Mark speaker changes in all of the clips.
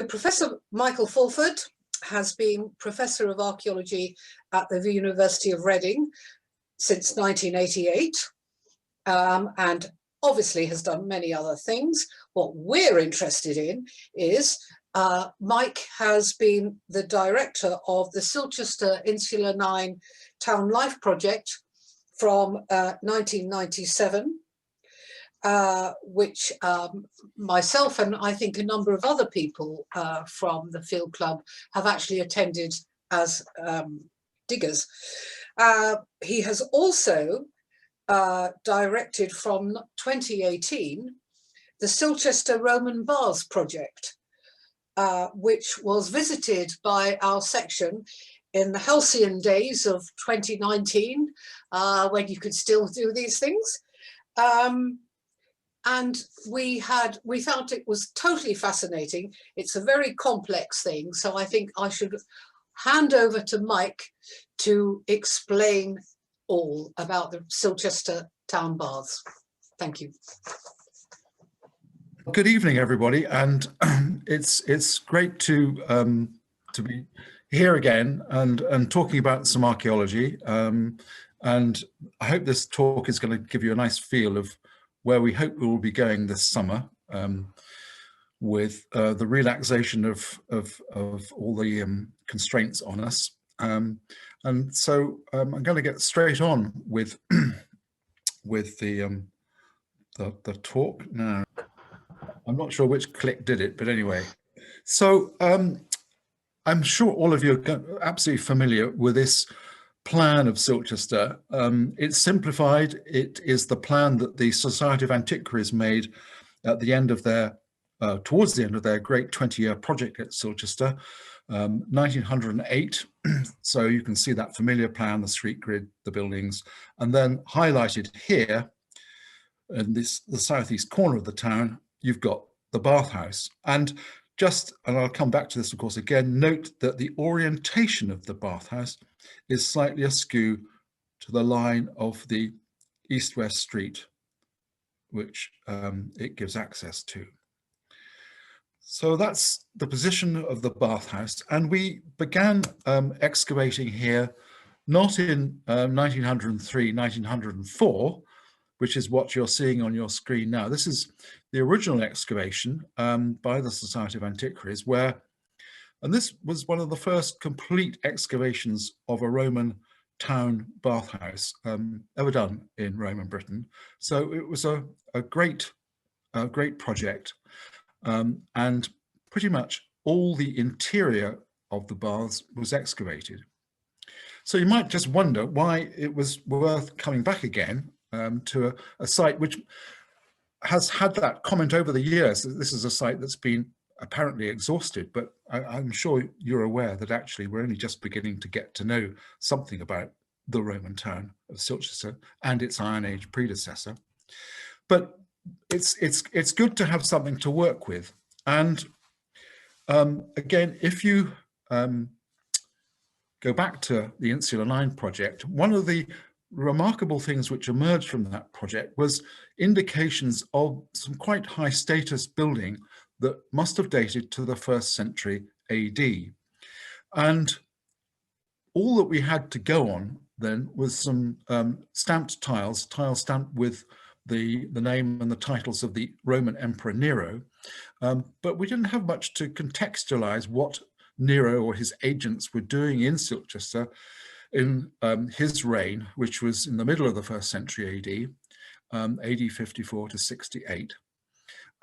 Speaker 1: Professor Michael Fulford has been Professor of Archaeology at the University of Reading since 1988, and obviously has done many other things. What we're interested in is Mike has been the director of the Silchester Insula 9 Town Life Project from 1997, which myself and I think a number of other people from the field club have actually attended as diggers. He has also directed from 2018 the Silchester Roman Baths project, which was visited by our section in the halcyon days of 2019, when you could still do these things. And we found it was totally fascinating. It's a very complex thing, so I think I should hand over to Mike to explain all about the Silchester Town Baths. Thank you.
Speaker 2: Good evening, everybody, and it's great to be here again and talking about some archaeology. And I hope this talk is going to give you a nice feel of where we hope we will be going this summer, with the relaxation of all the constraints on us. And so I'm going to get straight on with the talk now. I'm not sure which click did it, but anyway. So I'm sure all of you are absolutely familiar with this plan of Silchester. It's simplified. It is the plan that the Society of Antiquaries made at the end of their, towards the end of their great 20-year project at Silchester, 1908. So you can see that familiar plan, the street grid, the buildings, and then highlighted here in the southeast corner of the town, you've got the bathhouse. And I'll come back to this, of course, again, note that the orientation of the bathhouse is slightly askew to the line of the east-west street, which it gives access to. So that's the position of the bathhouse. And we began excavating here, not in 1903, 1904, which is what you're seeing on your screen now. This is the original excavation by the Society of Antiquaries, and this was one of the first complete excavations of a Roman town bathhouse ever done in Roman Britain. So it was a great project, and pretty much all the interior of the baths was excavated. So you might just wonder why it was worth coming back again to a site which has had that comment over the years that this is a site that's been apparently exhausted, but I'm sure you're aware that actually we're only just beginning to get to know something about the Roman town of Silchester and its Iron Age predecessor. But it's good to have something to work with. And again, if you go back to the Insula 9 project, one of the remarkable things which emerged from that project was indications of some quite high status building that must have dated to the 1st century AD. And all that we had to go on then was some stamped tiles stamped with the name and the titles of the Roman Emperor Nero. But we didn't have much to contextualize what Nero or his agents were doing in Silchester in his reign, which was in the middle of the 1st century AD, AD 54 to 68.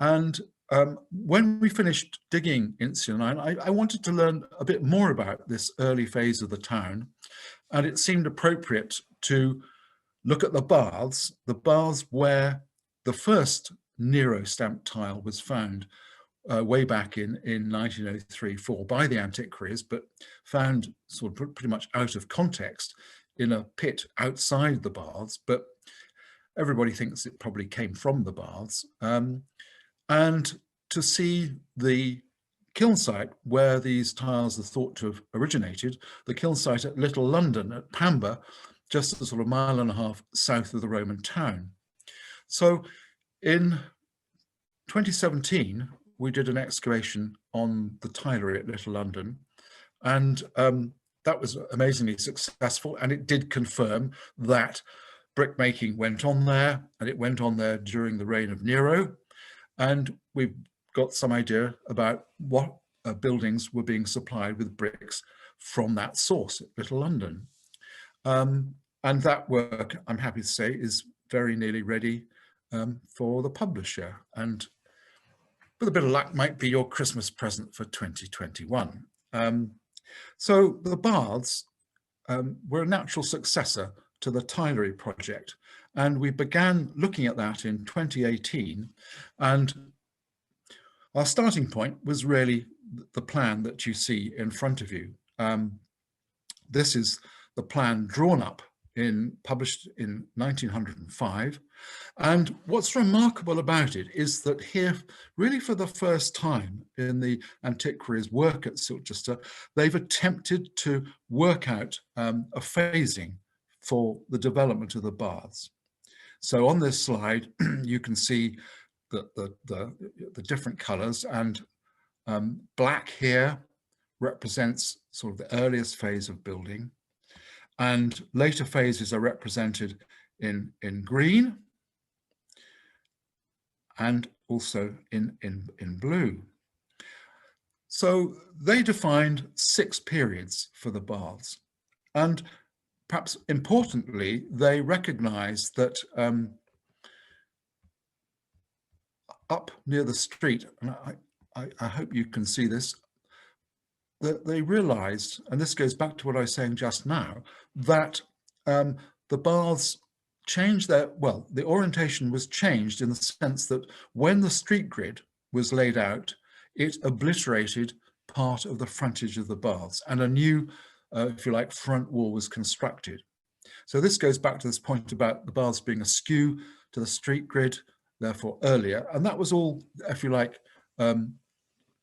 Speaker 2: And when we finished digging Insula 9, I wanted to learn a bit more about this early phase of the town, and it seemed appropriate to look at the baths where the first Nero stamped tile was found way back in 1903-4 by the antiquaries, but found sort of pretty much out of context in a pit outside the baths, but everybody thinks it probably came from the baths. And to see the kiln site where these tiles are thought to have originated, the kiln site at Little London at Pamba, just a sort of mile and a half south of the Roman town. So in 2017, we did an excavation on the Tylery at Little London, and that was amazingly successful, and it did confirm that brickmaking went on there, and it went on there during the reign of Nero, and we've got some idea about what buildings were being supplied with bricks from that source at Little London. And that work, I'm happy to say, is very nearly ready for the publisher, and with a bit of luck might be your Christmas present for 2021. So the baths were a natural successor to the Tylery project, and we began looking at that in 2018, and our starting point was really the plan that you see in front of you. This is the plan drawn up published in 1905. And what's remarkable about it is that here, really for the first time in the antiquaries' work at Silchester, they've attempted to work out a phasing for the development of the baths. So on this slide, you can see the different colors, and black here represents sort of the earliest phase of building, and later phases are represented in green and also in blue. So they defined 6 periods for the baths, and perhaps importantly, they recognized that up near the street, and I hope you can see this, that they realized, and this goes back to what I was saying just now, that the baths changed the orientation was changed in the sense that when the street grid was laid out, it obliterated part of the frontage of the baths, and a new, if you like, front wall was constructed. So this goes back to this point about the baths being askew to the street grid, therefore earlier, and that was all, if you like,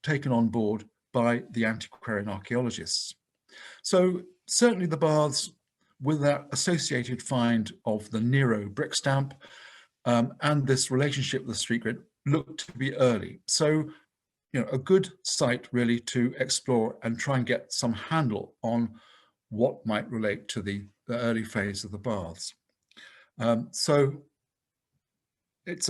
Speaker 2: taken on board by the antiquarian archaeologists. So certainly the baths, with that associated find of the Nero brick stamp and this relationship with the street grid, looked to be early. So, you know, a good site really to explore and try and get some handle on what might relate to the early phase of the baths. So it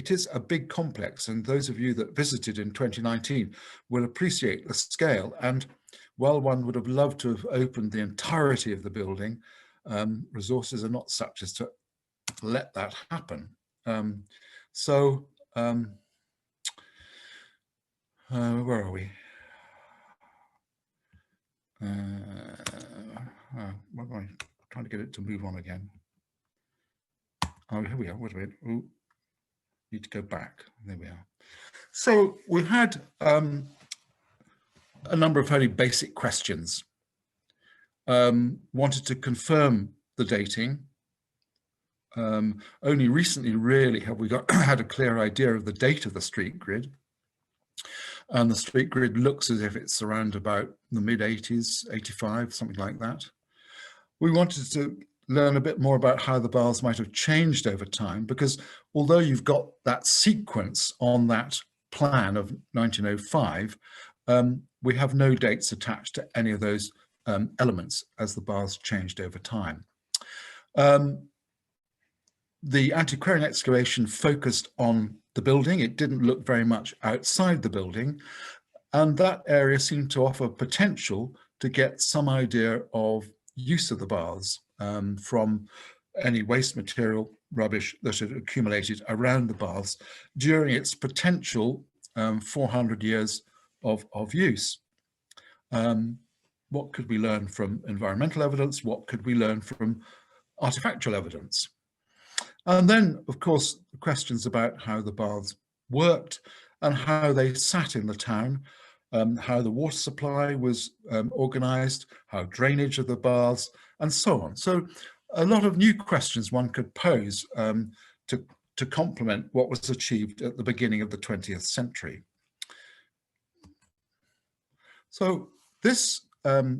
Speaker 2: is a big complex, and those of you that visited in 2019 will appreciate the scale. And while one would have loved to have opened the entirety of the building, resources are not such as to let that happen. Where are we? What am I trying to get it to move on again? Oh, here we are. Wait a minute. Ooh, need to go back. There we are. So we had a number of fairly basic questions. Wanted to confirm the dating. Only recently, really, have we had a clear idea of the date of the street grid. And the street grid looks as if it's around about the mid-80s, 85, something like that. We wanted to learn a bit more about how the baths might have changed over time, because although you've got that sequence on that plan of 1905, we have no dates attached to any of those elements as the baths changed over time. The antiquarian excavation focused on the building. It didn't look very much outside the building, and that area seemed to offer potential to get some idea of use of the baths from any waste material, rubbish that had accumulated around the baths during its potential 400 years of use. What could we learn from environmental evidence? What could we learn from artifactual evidence? And then, of course, questions about how the baths worked and how they sat in the town, how the water supply was organized, how drainage of the baths, and so on. So a lot of new questions one could pose to complement what was achieved at the beginning of the 20th century. So this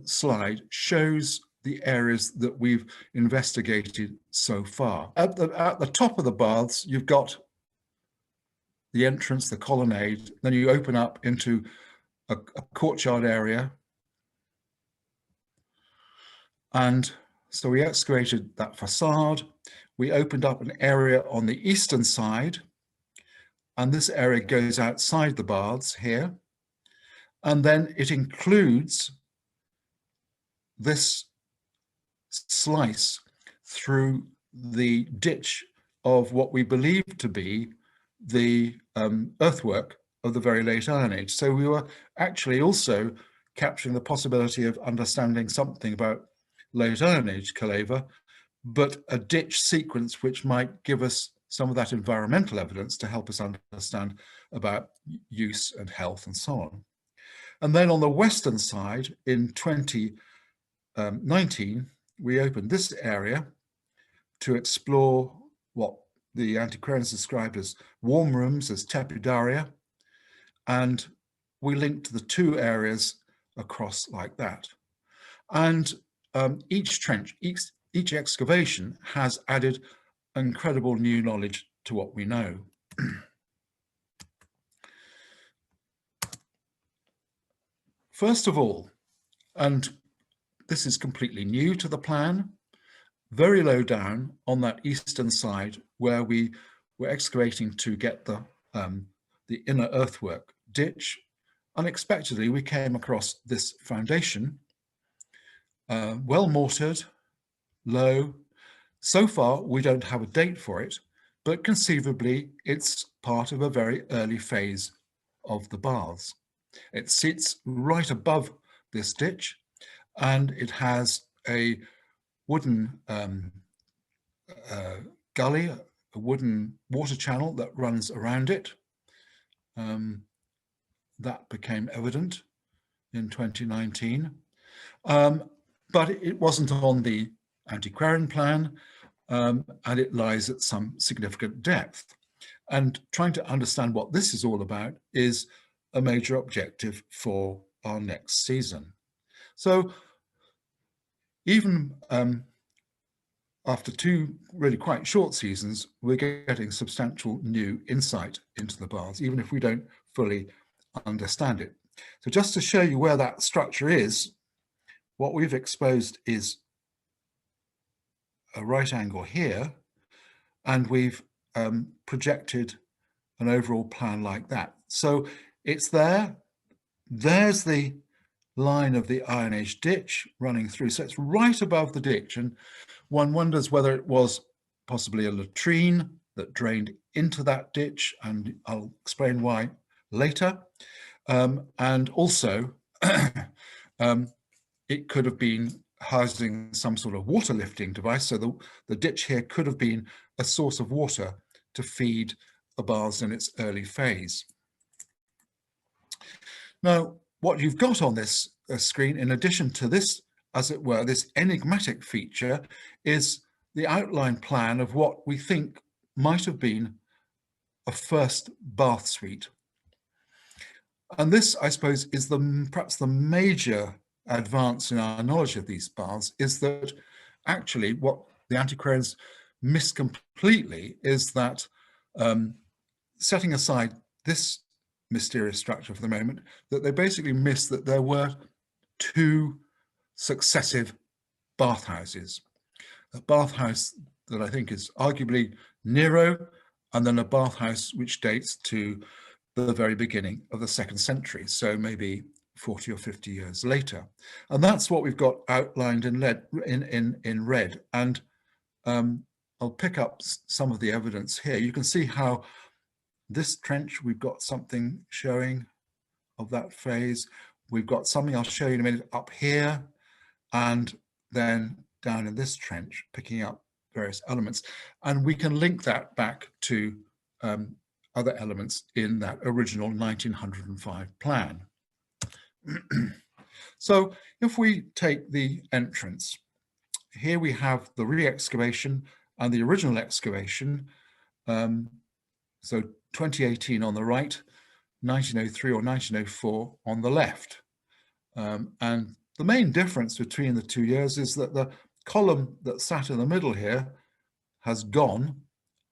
Speaker 2: slide shows the areas that we've investigated so far. At the top of the baths, you've got the entrance, the colonnade, then you open up into a courtyard area. And so we excavated that facade. We opened up an area on the eastern side, and this area goes outside the baths here. And then it includes this slice through the ditch of what we believe to be the earthwork of the very late Iron Age. So we were actually also capturing the possibility of understanding something about late Iron Age Calaver, but a ditch sequence which might give us some of that environmental evidence to help us understand about use and health and so on. And then on the western side in 2019, we opened this area to explore what the antiquarians described as warm rooms, as tepidaria, and we linked the two areas across like that. And each trench, each excavation has added incredible new knowledge to what we know. First of all, and this is completely new to the plan, very low down on that eastern side where we were excavating to get the inner earthwork ditch, unexpectedly we came across this foundation, well mortared, low. So far we don't have a date for it, but conceivably it's part of a very early phase of the baths. It sits right above this ditch, and it has a wooden gully, a wooden water channel that runs around it. That became evident in 2019. But it wasn't on the antiquarian plan, and it lies at some significant depth. And trying to understand what this is all about is a major objective for our next season. So even after two really quite short seasons, we're getting substantial new insight into the baths, even if we don't fully understand it. So just to show you where that structure is, what we've exposed is a right angle here, and we've projected an overall plan like that. So it's there. There's the line of the Iron Age ditch running through. So it's right above the ditch, and one wonders whether it was possibly a latrine that drained into that ditch, and I'll explain why later. And also, it could have been housing some sort of water lifting device. So the ditch here could have been a source of water to feed the baths in its early phase. Now, what you've got on this screen, in addition to this, as it were, this enigmatic feature, is the outline plan of what we think might have been a first bath suite. And this, I suppose, is perhaps the major advance in our knowledge of these baths, is that actually what the antiquarians miss completely is that, setting aside this mysterious structure for the moment, that they basically missed that there were two successive bathhouses. A bathhouse that I think is arguably Nero, and then a bathhouse which dates to the very beginning of the 2nd century, so maybe 40 or 50 years later. And that's what we've got outlined in red. And I'll pick up some of the evidence here. You can see how this trench, we've got something showing of that phase. We've got something I'll show you in a minute up here, and then down in this trench, picking up various elements. And we can link that back to other elements in that original 1905 plan. So if we take the entrance, here we have the re-excavation and the original excavation. So 2018 on the right, 1903 or 1904 on the left. And the main difference between the 2 years is that the column that sat in the middle here has gone.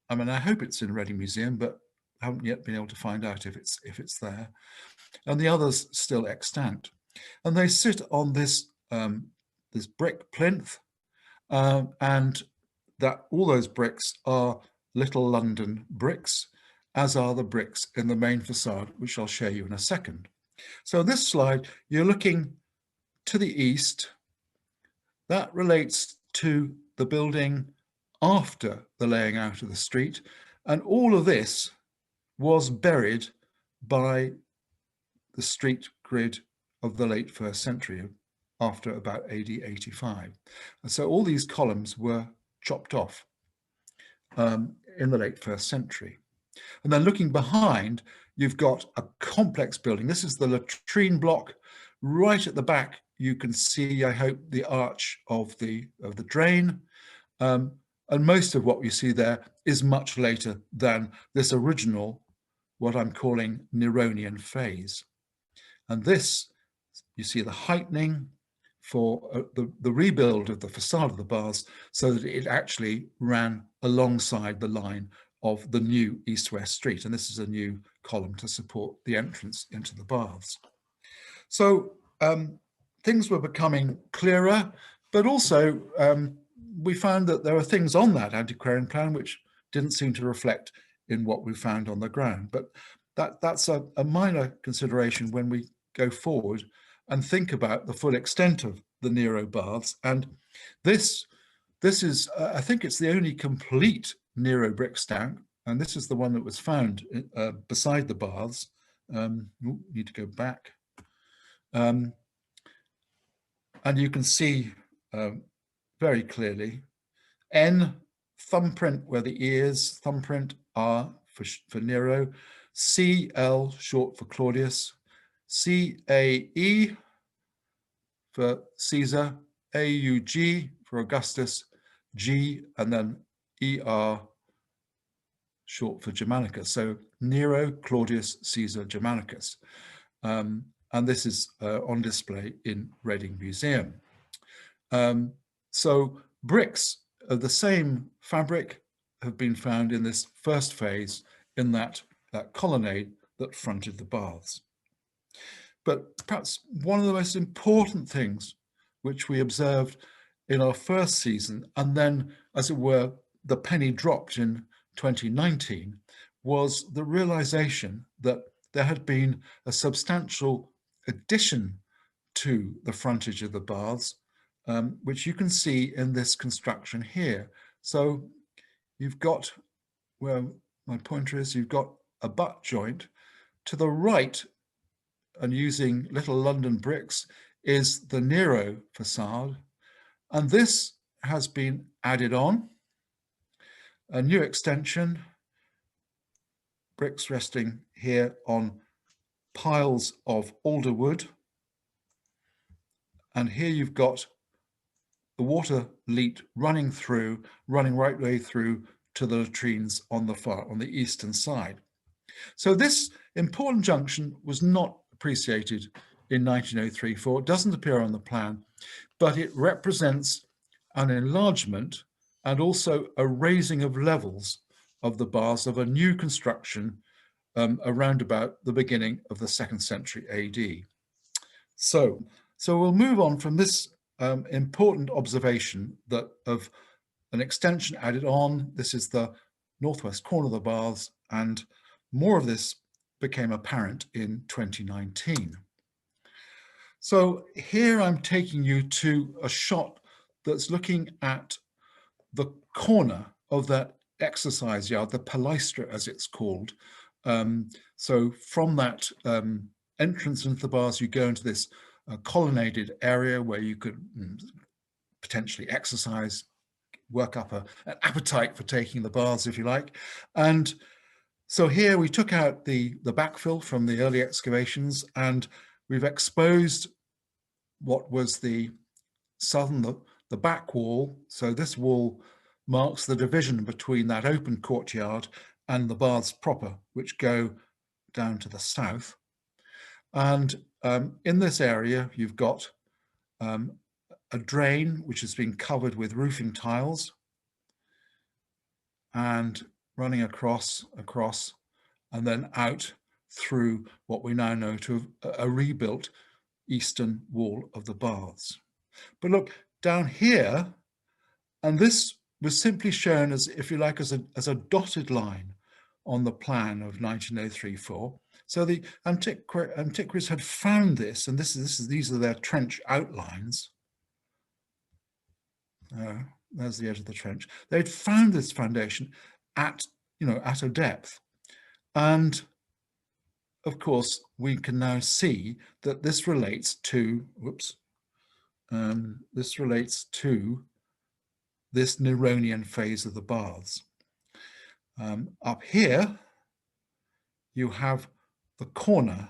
Speaker 2: I mean, I hope it's in Reading Museum, but haven't yet been able to find out if it's there, and the others still extant. And they sit on this this brick plinth, and that all those bricks are Little London bricks, as are the bricks in the main facade, which I'll show you in a second. So this slide, you're looking to the east. That relates to the building after the laying out of the street, and all of this was buried by the street grid of the late 1st century, after about AD 85. And so all these columns were chopped off in the late 1st century. And then looking behind, you've got a complex building. This is the latrine block. Right at the back, you can see, I hope, the arch of the drain. And most of what you see there is much later than this original, what I'm calling Neronian phase. And this, you see the heightening for the rebuild of the facade of the baths so that it actually ran alongside the line of the new east-west street. And this is a new column to support the entrance into the baths. So things were becoming clearer, but also we found that there are things on that antiquarian plan which didn't seem to reflect in what we found on the ground. But that's a minor consideration when we go forward and think about the full extent of the Nero baths. And this is, I think it's the only complete Nero brick stack, and this is the one that was found beside the baths. Need to go back. And you can see very clearly N, thumbprint where the ears, thumbprint R for Nero, CL short for Claudius, CAE for Caesar, AUG for Augustus, G, and then ER short for Germanicus. So Nero, Claudius, Caesar, Germanicus. And this is on display in Reading Museum. So bricks of the same fabric have been found in this first phase in that colonnade that fronted the baths. But perhaps one of the most important things which we observed in our first season, and then, as it were, the penny dropped in 2019, was the realization that there had been a substantial addition to the frontage of the baths, which you can see in this construction here. So you've got, where my pointer is, you've got a butt joint. To the right, and using Little London bricks, is the Nero facade. And this has been added on, a new extension, bricks resting here on piles of alder wood. And here you've got the water leat running right way through to the latrines on the eastern side. So this important junction was not appreciated in 1903, for it doesn't appear on the plan, but it represents an enlargement and also a raising of levels of the baths of a new construction around about the beginning of the 2nd century AD. So we'll move on from this important observation that of an extension added on. This is the northwest corner of the baths, and more of this became apparent in 2019. So here I'm taking you to a shot that's looking at the corner of that exercise yard, the palaestra as it's called. So from that entrance into the baths, you go into this colonnaded area where you could potentially exercise, work up an appetite for taking the baths, if you like. And so here we took out the backfill from the early excavations, and we've exposed what was the the back wall. So this wall marks the division between that open courtyard and the baths proper, which go down to the south. And in this area, you've got a drain which has been covered with roofing tiles and running across, and then out through what we now know to a rebuilt eastern wall of the baths. But look down here, and this was simply shown as, if you like, as a dotted line on the plan of 1903-4. So the antiquaries had found this, and these are their trench outlines. There's the edge of the trench. They'd found this foundation at a depth, and of course we can now see that this relates to this Neronian phase of the baths. Up here you have the corner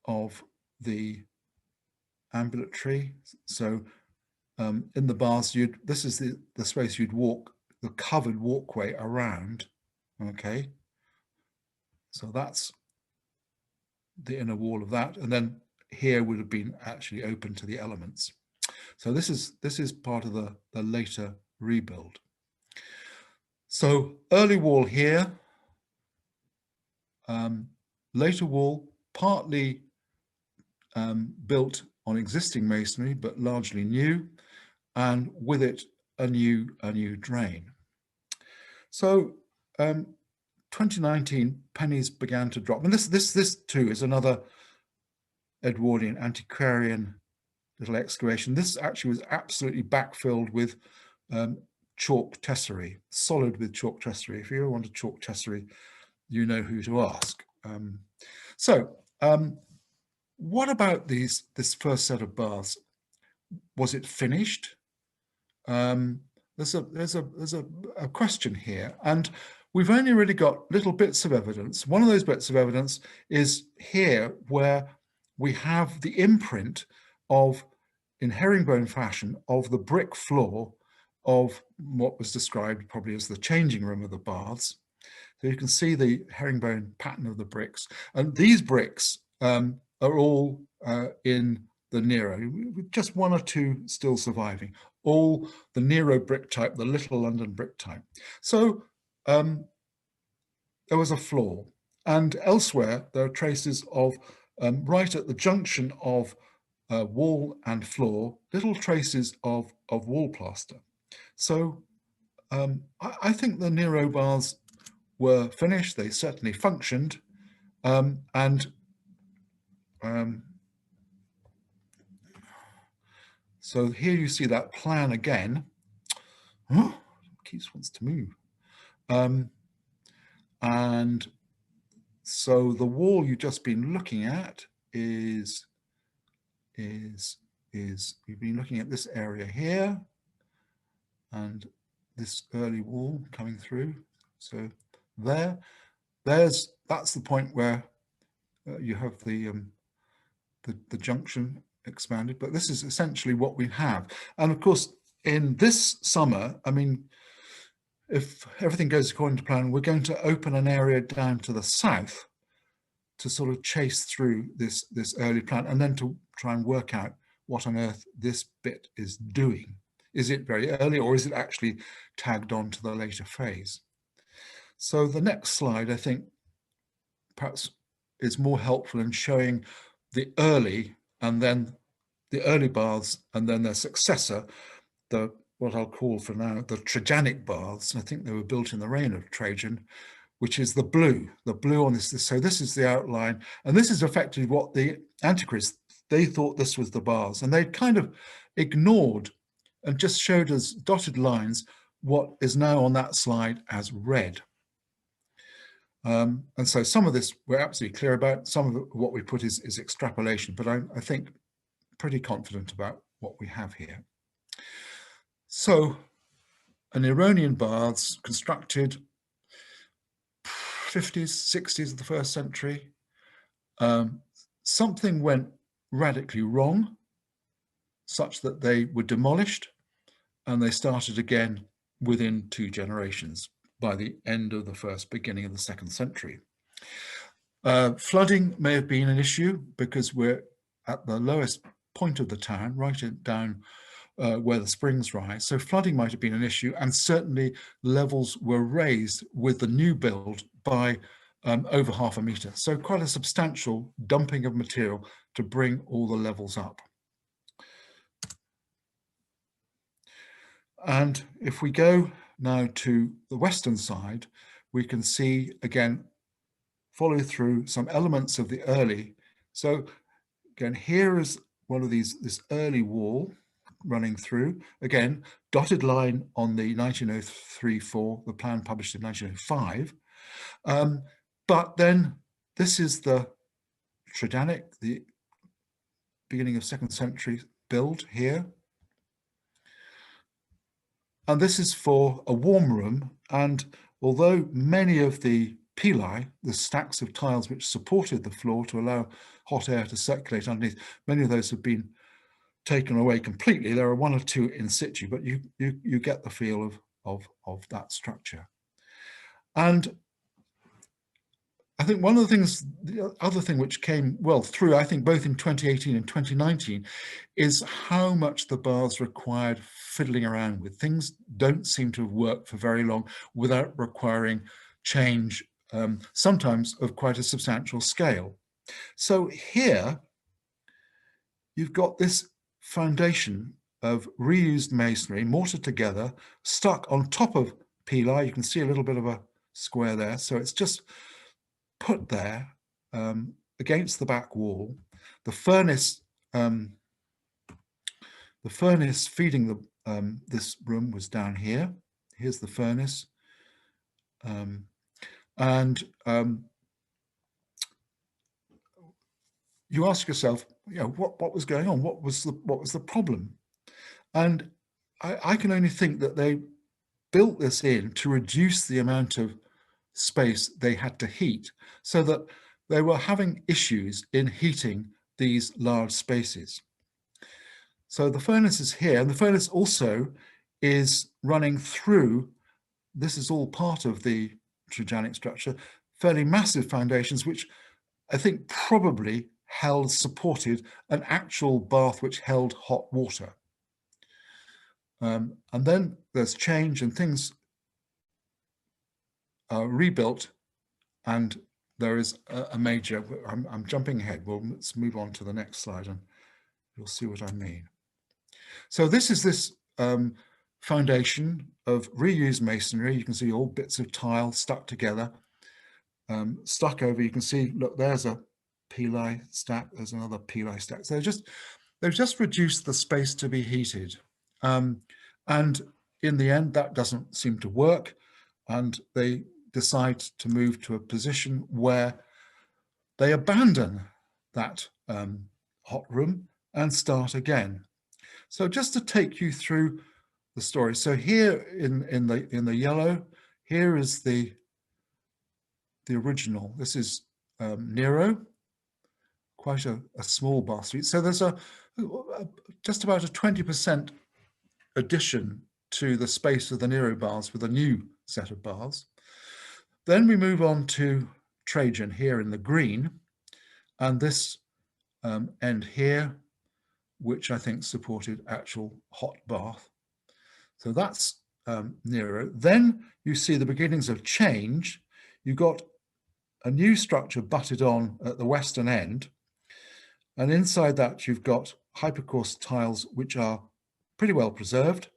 Speaker 2: of the ambulatory. So in the baths, this is the space you'd walk, the covered walkway around. Okay, so that's the inner wall of that, and then here would have been actually open to the elements. So this is part of the later rebuild. So early wall here, later wall partly built on existing masonry, but largely new, and with it a new drain. So 2019, pennies began to drop, and this too is another Edwardian antiquarian little excavation. This actually was absolutely backfilled with chalk tesserae, solid with chalk tesserae. If you ever want a chalk tesserae, you know who to ask. What about this first set of baths? Was it finished? There's a question here, and we've only really got little bits of evidence. One of those bits of evidence is here, where we have the imprint of, in herringbone fashion, of the brick floor of what was described probably as the changing room of the baths. So you can see the herringbone pattern of the bricks, and these bricks are all in the Nero, with just one or two still surviving, all the Nero brick type, the Little London brick type. So there was a flaw, and elsewhere there are traces of, right at the junction of wall and floor, little traces of wall plaster. So I think the Nero baths were finished. They certainly functioned, so here you see that plan again. Oh, Keith wants to move. And so the wall you've just been looking at is we've been looking at this area here, and this early wall coming through. So that's the point where you have the junction expanded, but this is essentially what we have. And of course, in this summer, I mean, if everything goes according to plan, we're going to open an area down to the south to sort of chase through this early plan, and then to try and work out what on earth this bit is doing. Is it very early, or is it actually tagged on to the later phase? So the next slide, I think, perhaps is more helpful in showing the early, and then the early baths, and then their successor, what I'll call for now the Tridentic baths. And I think they were built in the reign of Trajan, which is the blue on this. So this is the outline, and this is effectively what the antiquaries, they thought this was the baths, and they kind of ignored and just showed us dotted lines what is now on that slide as red. And so some of this we're absolutely clear about. Some of what we put is extrapolation, but I think pretty confident about what we have here. So an Neronian baths constructed 50s, 60s of the first century. Something went radically wrong, such that they were demolished, and they started again within 2 generations by the end of the first, beginning of the 2nd century. Flooding may have been an issue because we're at the lowest point of the town, right down where the springs rise. So flooding might have been an issue, and certainly levels were raised with the new build by over 0.5 metre. So quite a substantial dumping of material to bring all the levels up. And if we go now to the western side, we can see again, follow through some elements of the early. So again, here is one of these, this early wall running through. Again, dotted line on the 1903-4, the plan published in 1905. But then this is the Tridentic, the beginning of 2nd century build here. And this is for a warm room. And although many of the pili, the stacks of tiles which supported the floor to allow hot air to circulate underneath, many of those have been taken away completely. There are 1 or 2 in situ, but you get the feel of that structure. And I think one of the things, the other thing which came well through, I think both in 2018 and 2019, is how much the baths required fiddling around with. Things don't seem to have worked for very long without requiring change, sometimes of quite a substantial scale. So here, you've got this foundation of reused masonry, mortared together, stuck on top of pili. You can see a little bit of a square there. So it's just put there against the back wall. The furnace feeding the this room was down here. Here's the furnace, you ask yourself, you know, what was going on? What was the problem? And I can only think that they built this in to reduce the amount of space they had to heat, so that they were having issues in heating these large spaces. So the furnace is here, and the furnace also is running through, this is all part of the Tridentic structure, fairly massive foundations, which I think probably supported an actual bath which held hot water. And then there's change and things are rebuilt, and there is a major, I'm jumping ahead. Well, let's move on to the next slide and you'll see what I mean. So this is this foundation of reused masonry. You can see all bits of tile stuck together, stuck over. You can see, look, there's a pili stack, there's another pili stack. So they've just reduced the space to be heated. And in the end, that doesn't seem to work. And they decide to move to a position where they abandon that hot room and start again. So just to take you through the story. So here in the yellow, here is the original. This is Nero, quite a small bath suite. So there's just about a 20% addition to the space of the Nero baths with a new set of baths. Then we move on to Trajan here in the green, and this end here, which I think supported actual hot bath. So that's Nero. Then you see the beginnings of change. You've got a new structure butted on at the western end, and inside that you've got hypercourse tiles which are pretty well preserved,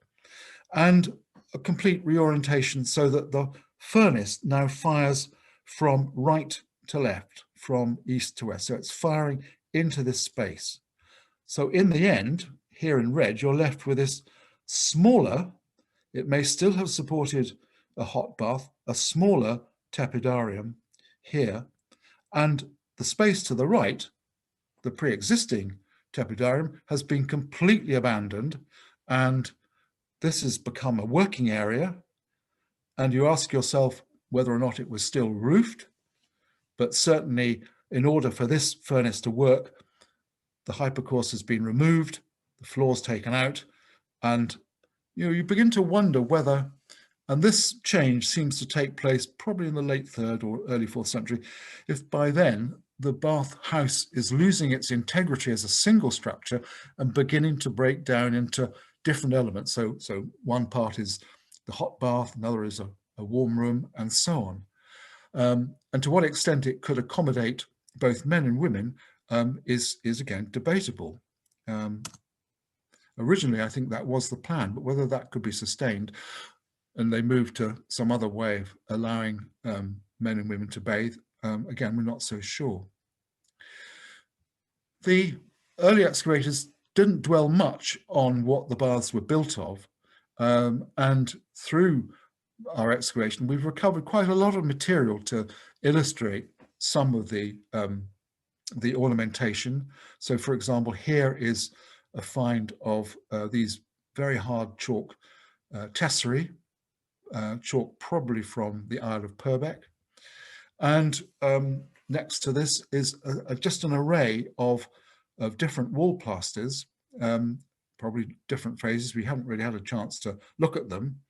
Speaker 2: and a complete reorientation so that the furnace now fires from right to left, from east to west. So it's firing into this space. So in the end, here in red, you're left with this smaller, it may still have supported a hot bath, a smaller tepidarium here, and the space to the right, the pre-existing tepidarium, has been completely abandoned, and this has become a working area. And you ask yourself whether or not it was still roofed, but certainly in order for this furnace to work, the hypercourse has been removed, the floor's taken out, and you begin to wonder whether, and this change seems to take place probably in the late 3rd or early 4th century, if by then the bath house is losing its integrity as a single structure and beginning to break down into different elements. So one part is the hot bath, another is a warm room, and so on. And to what extent it could accommodate both men and women is again debatable. Originally, I think that was the plan, but whether that could be sustained and they moved to some other way of allowing men and women to bathe, again, we're not so sure. The early excavators didn't dwell much on what the baths were built of, and through our excavation, we've recovered quite a lot of material to illustrate some of the ornamentation. So, for example, here is a find of these very hard chalk tesserae, chalk probably from the Isle of Purbeck. And next to this is just an array of different wall plasters, probably different phases. We haven't really had a chance to look at them.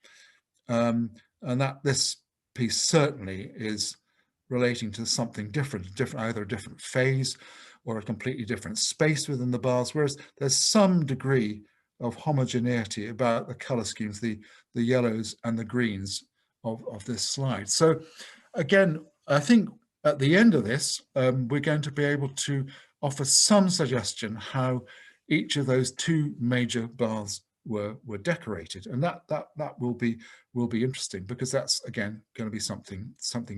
Speaker 2: And that this piece certainly is relating to something different, either a different phase or a completely different space within the baths, whereas there's some degree of homogeneity about the color schemes, the yellows and the greens of this slide. So again, I think at the end of this, we're going to be able to offer some suggestion how each of those two major baths were decorated, and that will be interesting, because that's again going to be something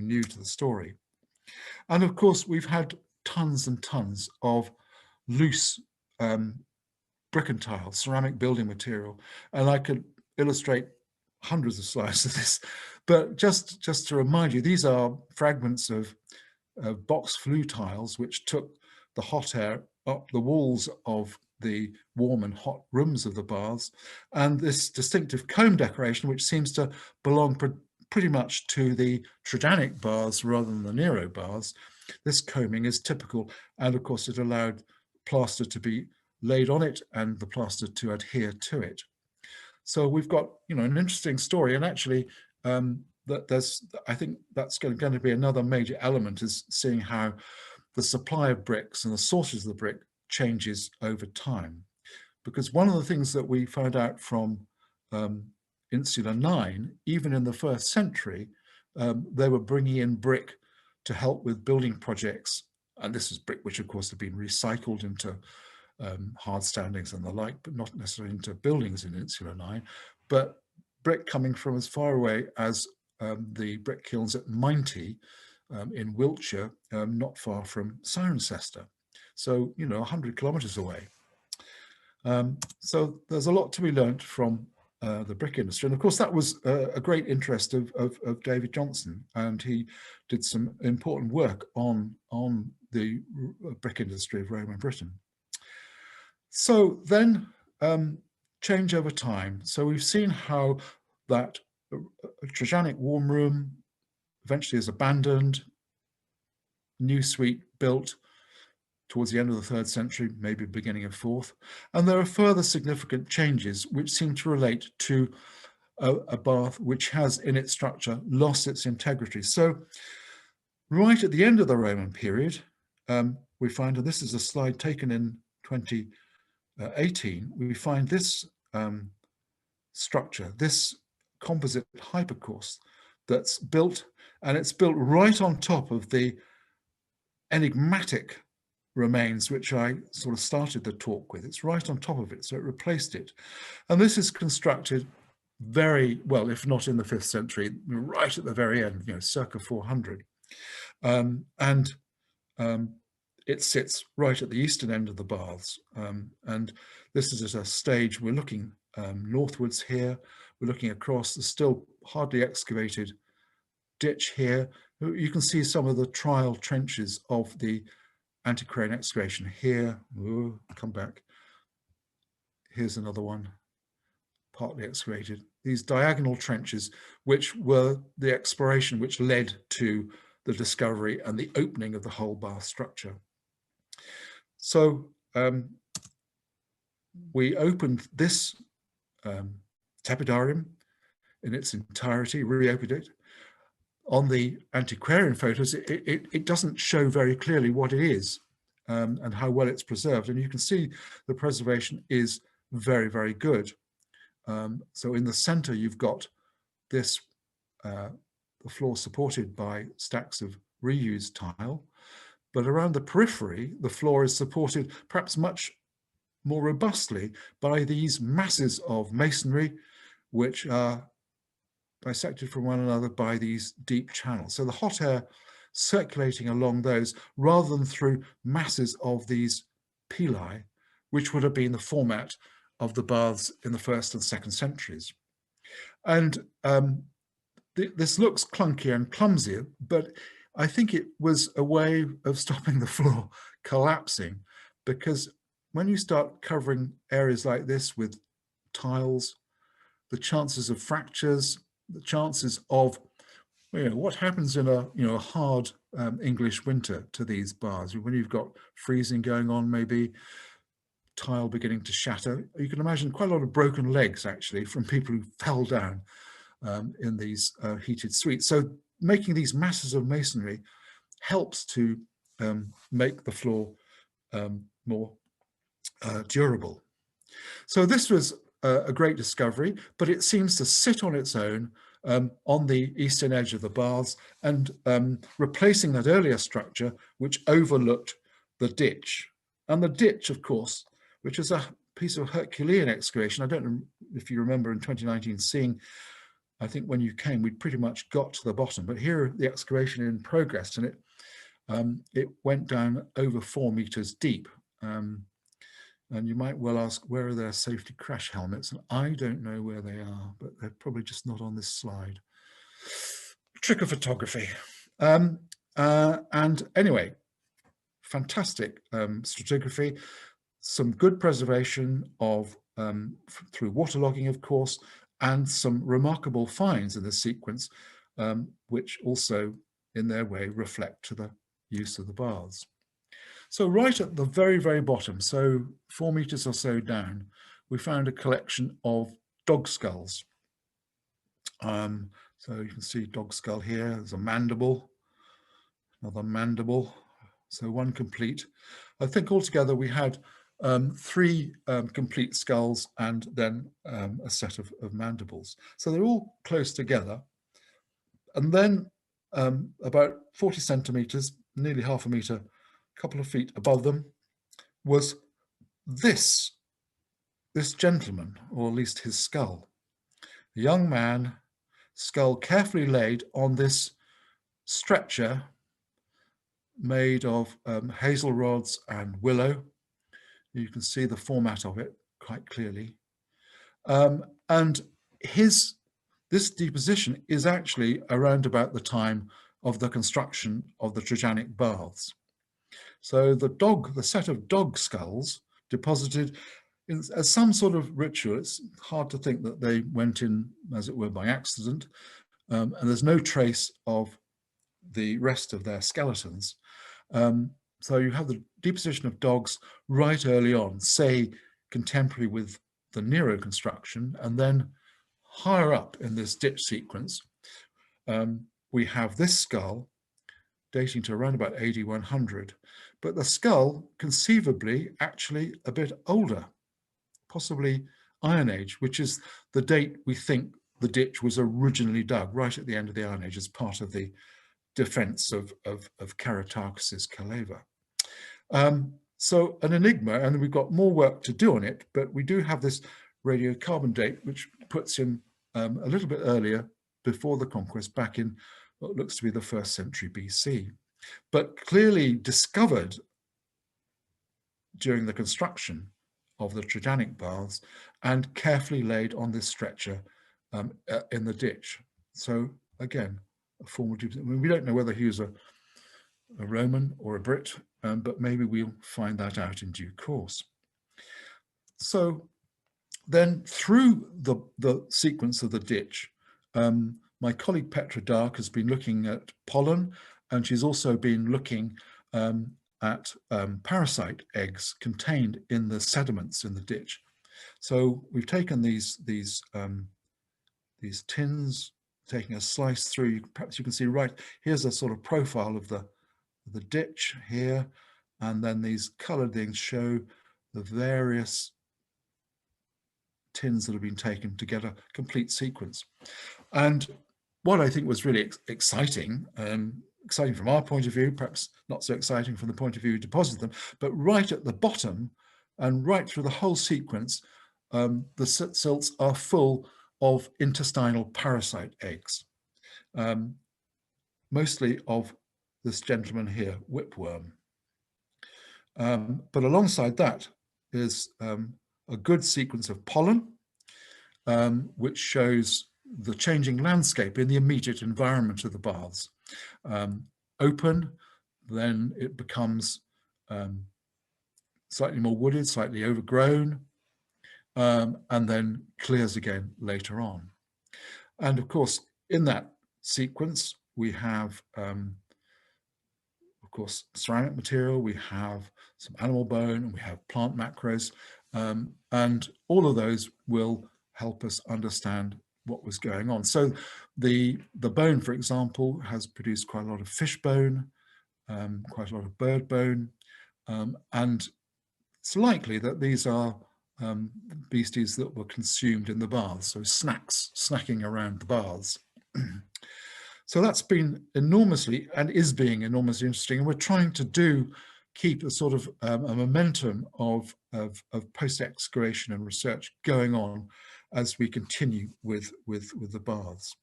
Speaker 2: new to the story. And of course, we've had tons and tons of loose brick and tile, ceramic building material, and I could illustrate hundreds of slides of this, but just to remind you, these are fragments of box flue tiles which took the hot air up the walls of the warm and hot rooms of the baths, and this distinctive comb decoration, which seems to belong pretty much to the Tridentic baths rather than the Nero baths. This combing is typical, and of course it allowed plaster to be laid on it and the plaster to adhere to it. So we've got, you know, an interesting story, and actually I think that's going to be another major element, is seeing how the supply of bricks and the sources of the brick changes over time. Because one of the things that we found out from Insula 9, even in the 1st century, they were bringing in brick to help with building projects. And this is brick which of course had been recycled into hard standings and the like, but not necessarily into buildings in Insula 9, but brick coming from as far away as the brick kilns at Minety in Wiltshire, not far from Silchester. So, you know, 100 kilometers away. So there's a lot to be learnt from the brick industry. And of course, that was a great interest of David Johnston, and he did some important work on the brick industry of Roman Britain. So then change over time. So we've seen how that Tridentic warm room eventually is abandoned, new suite built towards the end of the 3rd century, maybe beginning of 4th. And there are further significant changes which seem to relate to a bath which has in its structure lost its integrity. So right at the end of the Roman period, we find, and this is a slide taken in 2018, we find this structure, this composite hypercourse that's built, and it's built right on top of the enigmatic remains which I sort of started the talk with. It's right on top of it, so it replaced it. And this is constructed very well, if not in the 5th century, right at the very end, you know, circa 400. It sits right at the eastern end of the baths. And this is at a stage, we're looking northwards here, we're looking across the still hardly excavated ditch here. You can see some of the trial trenches of the antiquarian excavation here. Ooh, come back. Here's another one, partly excavated. These diagonal trenches, which were the exploration which led to the discovery and the opening of the whole bath structure. So we opened this tepidarium in its entirety, reopened it. On the antiquarian photos, it doesn't show very clearly what it is and how well it's preserved. And you can see the preservation is very, very good. So in the center, you've got this, the floor supported by stacks of reused tile, but around the periphery, the floor is supported perhaps much more robustly by these masses of masonry, which are dissected from one another by these deep channels. So the hot air circulating along those rather than through masses of these pili, which would have been the format of the baths in the 1st and 2nd centuries. And this looks clunky and clumsy, but I think it was a way of stopping the floor collapsing, because when you start covering areas like this with tiles, the chances of fractures, the chances of, what happens in a hard English winter to these baths, when you've got freezing going on, maybe tile beginning to shatter. You can imagine quite a lot of broken legs actually from people who fell down in these heated suites. So making these masses of masonry helps to make the floor more durable. So this was a great discovery, but it seems to sit on its own on the eastern edge of the baths and replacing that earlier structure which overlooked the ditch. And the ditch, of course, which is a piece of Herculean excavation. I don't know if you remember in 2019 seeing, I think when you came, we'd pretty much got to the bottom, but here the excavation in progress, and it went down over 4 meters deep. And you might well ask, where are their safety crash helmets? And I don't know where they are, but they're probably just not on this slide. Trick of photography. And anyway, fantastic stratigraphy, some good preservation of through waterlogging, of course, and some remarkable finds in the sequence, which also in their way reflect to the use of the baths. So right at the very, very bottom, so 4 meters or so down, we found a collection of dog skulls. So you can see dog skull here, there's a mandible, another mandible, so one complete. I think altogether we had 3 complete skulls and then a set of mandibles. So they're all close together. And then about 40 centimeters, nearly half a meter, couple of feet above them, was this gentleman, or at least his skull. A young man, skull carefully laid on this stretcher made of hazel rods and willow. You can see the format of it quite clearly. And this deposition is actually around about the time of the construction of the Tridentic baths. So the set of dog skulls deposited as some sort of ritual. It's hard to think that they went in, as it were, by accident. And there's no trace of the rest of their skeletons. So you have the deposition of dogs right early on, say contemporary with the Nero construction, and then higher up in this ditch sequence, we have this skull dating to around about AD 100, but the skull conceivably actually a bit older, possibly Iron Age, which is the date we think the ditch was originally dug, right at the end of the Iron Age, as part of the defense of Karatakis' Kaleva. So an enigma, and we've got more work to do on it, but we do have this radiocarbon date, which puts him a little bit earlier, before the conquest, back in what looks to be the 1st century BC, but clearly discovered during the construction of the Tridentic baths and carefully laid on this stretcher in the ditch. So again, a formal deposition. I mean, we don't know whether he was a Roman or a Brit, but maybe we'll find that out in due course. So then through the sequence of the ditch, my colleague Petra Dark has been looking at pollen, and she's also been looking at parasite eggs contained in the sediments in the ditch. So we've taken these tins, taking a slice through. Perhaps you can see right here's a sort of profile of the ditch here, and then these colored things show the various tins that have been taken to get a complete sequence. And what I think was really exciting, exciting from our point of view, perhaps not so exciting from the point of view who deposited them, but right at the bottom and right through the whole sequence, the silts are full of intestinal parasite eggs, mostly of this gentleman here, whipworm. But alongside that is a good sequence of pollen, which shows the changing landscape in the immediate environment of the baths. Open, then it becomes slightly more wooded, slightly overgrown, and then clears again later on. And of course, in that sequence, we have, of course, ceramic material, we have some animal bone, and we have plant macros, and all of those will help us understand what was going on. So the bone, for example, has produced quite a lot of fish bone, quite a lot of bird bone, and it's likely that these are beasties that were consumed in the baths, so snacking around the baths. So that's been enormously, and is being enormously interesting, and we're trying to keep a sort of a momentum of post-excavation and research going on as we continue with the baths.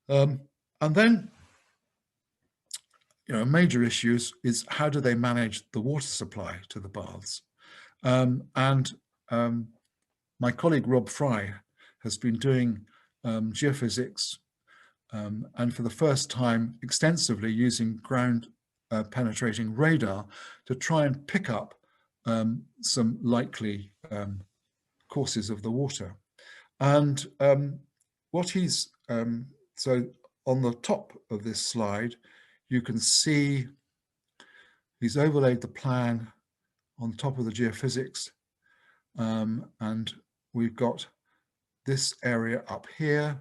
Speaker 2: And then, a major issue is how do they manage the water supply to the baths? My colleague Rob Fry has been doing geophysics, and for the first time extensively using ground penetrating radar to try and pick up some likely courses of the water. And what he's, so on the top of this slide, you can see he's overlaid the plan on top of the geophysics, and we've got this area up here,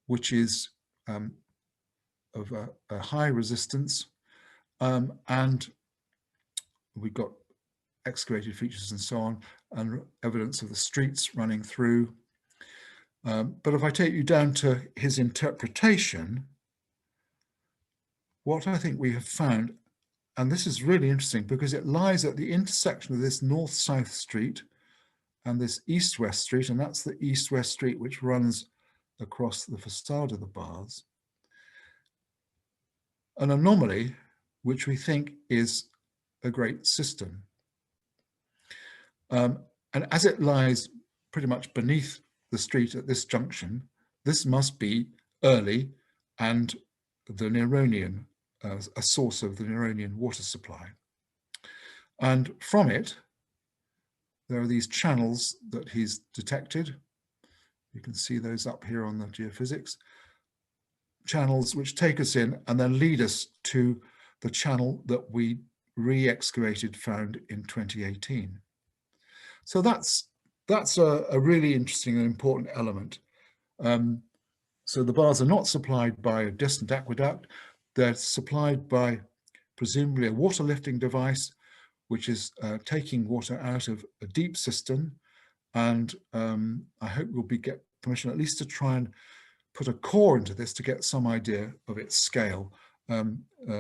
Speaker 2: which is of a high resistance, and we've got excavated features and so on, and evidence of the streets running through. But if I take you down to his interpretation, what I think we have found, and this is really interesting because it lies at the intersection of this north-south street and this east-west street, and that's the east-west street which runs across the facade of the baths. An anomaly which we think is a great system. And as it lies pretty much beneath the street at this junction, this must be early and the Neronian, a source of the Neronian water supply. And from it, there are these channels that he's detected. You can see those up here on the geophysics. Channels which take us in and then lead us to the channel that we re-excavated, found in 2018. So that's a really interesting and important element. So the baths are not supplied by a distant aqueduct. They're supplied by presumably a water lifting device, which is taking water out of a deep cistern. And I hope we'll get permission at least to try and put a core into this to get some idea of its scale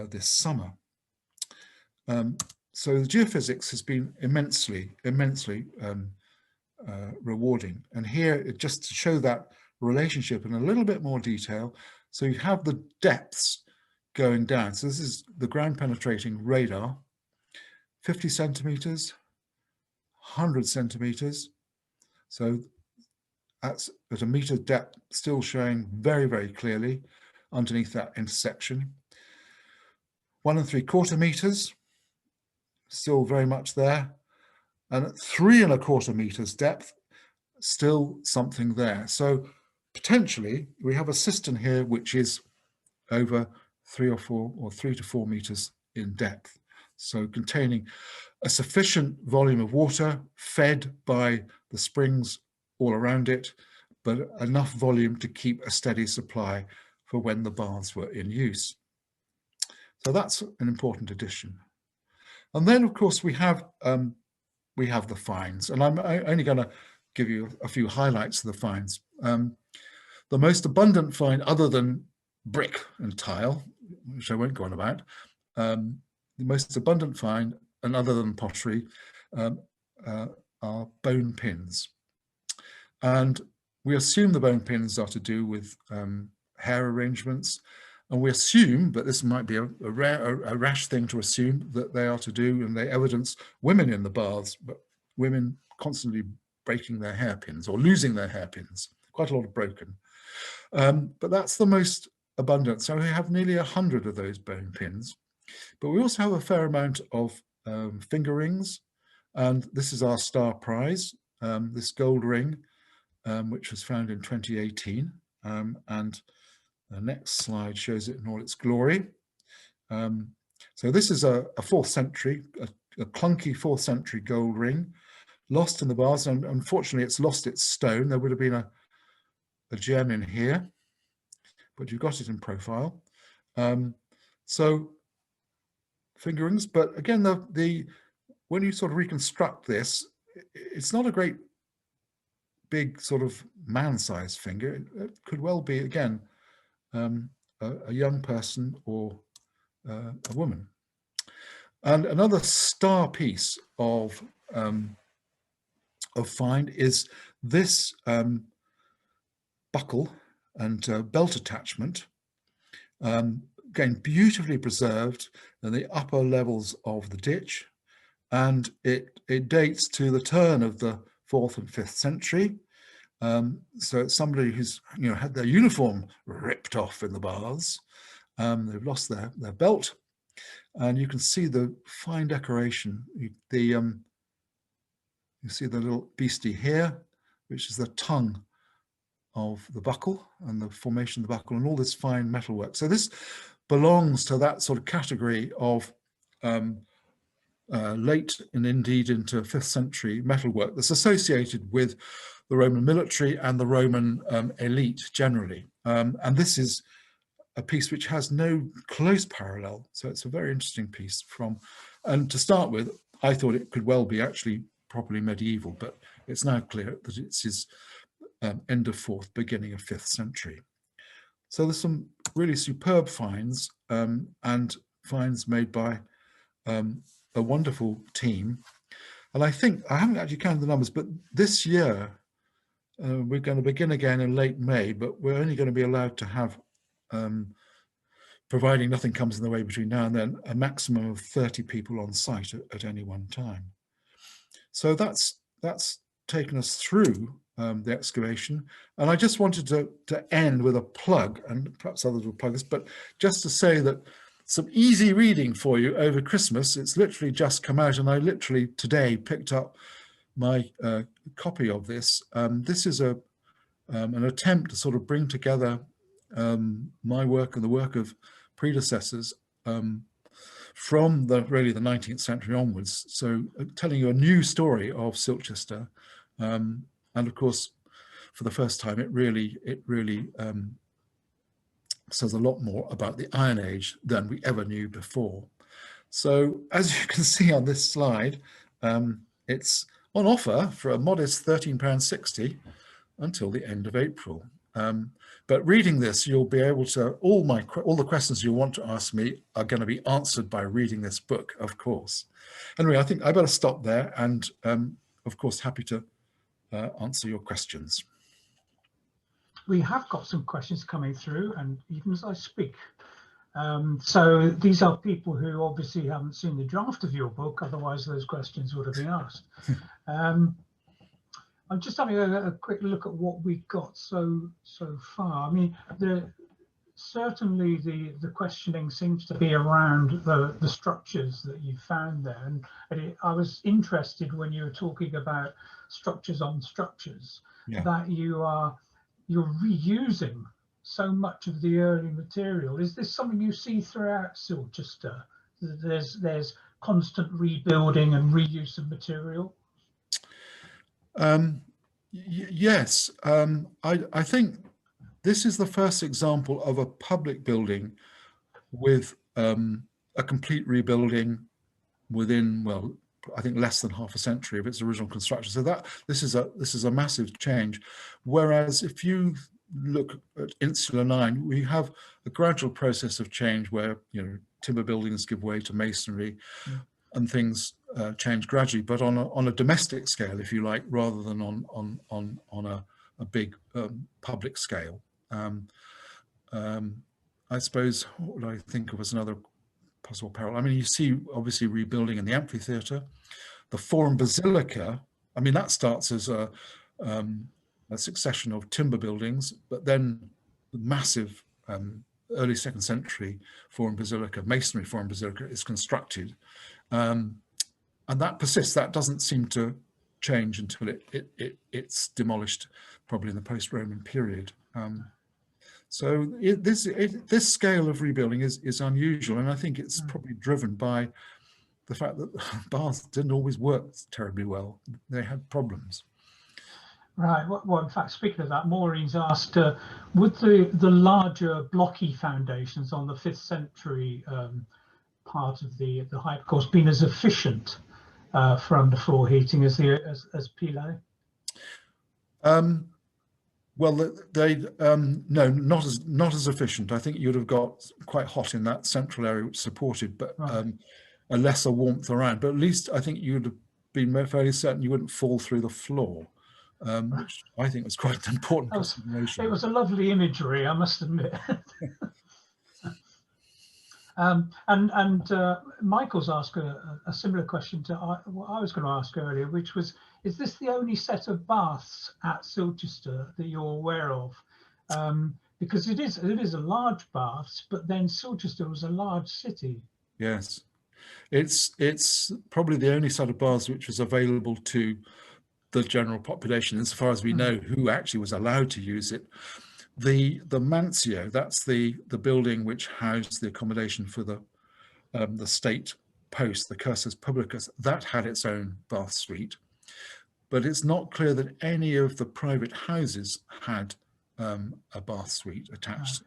Speaker 2: this summer. So the geophysics has been immensely rewarding. And here, just to show that relationship in a little bit more detail, so you have the depths going down. So this is the ground penetrating radar, 50 centimeters, 100 centimeters. So that's at a meter depth, still showing very, very clearly underneath that intersection. 1 3/4 meters, still very much there. And at 3 1/4 meters depth, still something there. So potentially we have a cistern here which is over 3 or 4 or 3 to 4 meters in depth. So containing a sufficient volume of water fed by the springs all around it, but enough volume to keep a steady supply for when the baths were in use. So that's an important addition. And then, of course, we have the finds, and I'm only going to give you a few highlights of the finds. The most abundant find, other than brick and tile, which I won't go on about. The most abundant find, and other than pottery, are bone pins. And we assume the bone pins are to do with hair arrangements. And we assume, but this might be a rash thing to assume, that they are to do, and they evidence women in the baths, but women constantly breaking their hairpins or losing their hairpins, quite a lot of broken. But that's the most abundant. So we have nearly 100 of those bone pins. But we also have a fair amount of finger rings. And this is our star prize, this gold ring, which was found in 2018. And the next slide shows it in all its glory. So this is a 4th century, a clunky 4th century gold ring, lost in the baths, and unfortunately it's lost its stone. There would have been a gem in here, but you've got it in profile. So finger rings, but again, when you sort of reconstruct this, it's not a great big sort of man-sized finger. It could well be, again, a young person or a woman. And another star piece of find is this buckle and belt attachment, again beautifully preserved in the upper levels of the ditch, and it dates to the turn of the 4th and 5th century. So it's somebody who's had their uniform ripped off in the baths. They've lost their belt, and you can see the fine decoration. You see the little beastie here, which is the tongue of the buckle and the formation of the buckle, and all this fine metalwork. So this belongs to that sort of category of late and indeed into 5th century metalwork that's associated with the Roman military and the Roman elite generally. And this is a piece which has no close parallel. So it's a very interesting piece and to start with, I thought it could well be actually properly medieval, but it's now clear that it's his end of 4th, beginning of 5th century. So there's some really superb finds and finds made by a wonderful team. And I think, I haven't actually counted the numbers, but this year, we're going to begin again in late May, but we're only going to be allowed to have, providing nothing comes in the way between now and then, a maximum of 30 people on site at any one time. So that's taken us through the excavation. And I just wanted to end with a plug, and perhaps others will plug this, but just to say that some easy reading for you over Christmas. It's literally just come out, and I literally today picked up my copy of this. This is an attempt to sort of bring together my work and the work of predecessors from really the 19th century onwards. So telling you a new story of Silchester, and of course, for the first time, it really says a lot more about the Iron Age than we ever knew before. So as you can see on this slide, it's on offer for a modest £13.60 until the end of April. But reading this, you'll be able to, all the questions you want to ask me are going to be answered by reading this book, of course. Anyway, I think I better stop there, and of course, happy to answer your questions.
Speaker 3: We have got some questions coming through, and even as I speak. So these are people who obviously haven't seen the draft of your book, otherwise those questions would have been asked. I'm just having a quick look at what we've got so far. I mean, certainly the questioning seems to be around the structures that you found there, and I was interested when you were talking about structures on structures, that you're reusing so much of the early material. Is this something you see throughout Silchester? There's constant rebuilding and reuse of material?
Speaker 2: Yes, I think this is the first example of a public building with a complete rebuilding within, well, I think less than half a century of its original construction. So this is a massive change. Whereas if you look at Insula 9, we have a gradual process of change where, you know, timber buildings give way to masonry and things change gradually, but on a domestic scale, if you like, rather than on a big public scale. I suppose, what would I think of as another possible parallel? I mean, you see obviously rebuilding in the amphitheatre, the Forum Basilica. I mean, that starts as a succession of timber buildings, but then the massive early 2nd century Forum Basilica, masonry Forum Basilica, is constructed, and that persists. That doesn't seem to change until it's demolished, probably in the post-Roman period. So this scale of rebuilding is unusual, and I think it's probably driven by the fact that baths didn't always work terribly well. They had problems.
Speaker 3: Right. Well, in fact, speaking of that, Maureen's asked, would the larger blocky foundations on the 5th century part of the hypocaust been as efficient for underfloor heating as Pile?
Speaker 2: Well, no, not as efficient. I think you'd have got quite hot in that central area, which supported, but a lesser warmth around. But at least I think you'd have been fairly certain you wouldn't fall through the floor, which I think was quite an important consideration.
Speaker 3: It was a lovely imagery, I must admit. Michael's asked a similar question to what I was going to ask earlier, which was, is this the only set of baths at Silchester that you're aware of? Because it is a large baths, but then Silchester was a large city.
Speaker 2: Yes, it's probably the only set of baths which was available to the general population, as far as we know, who actually was allowed to use it. The Mancio, that's the building which housed the accommodation for the state post, the cursus publicus, that had its own bath suite, but it's not clear that any of the private houses had a bath suite attached.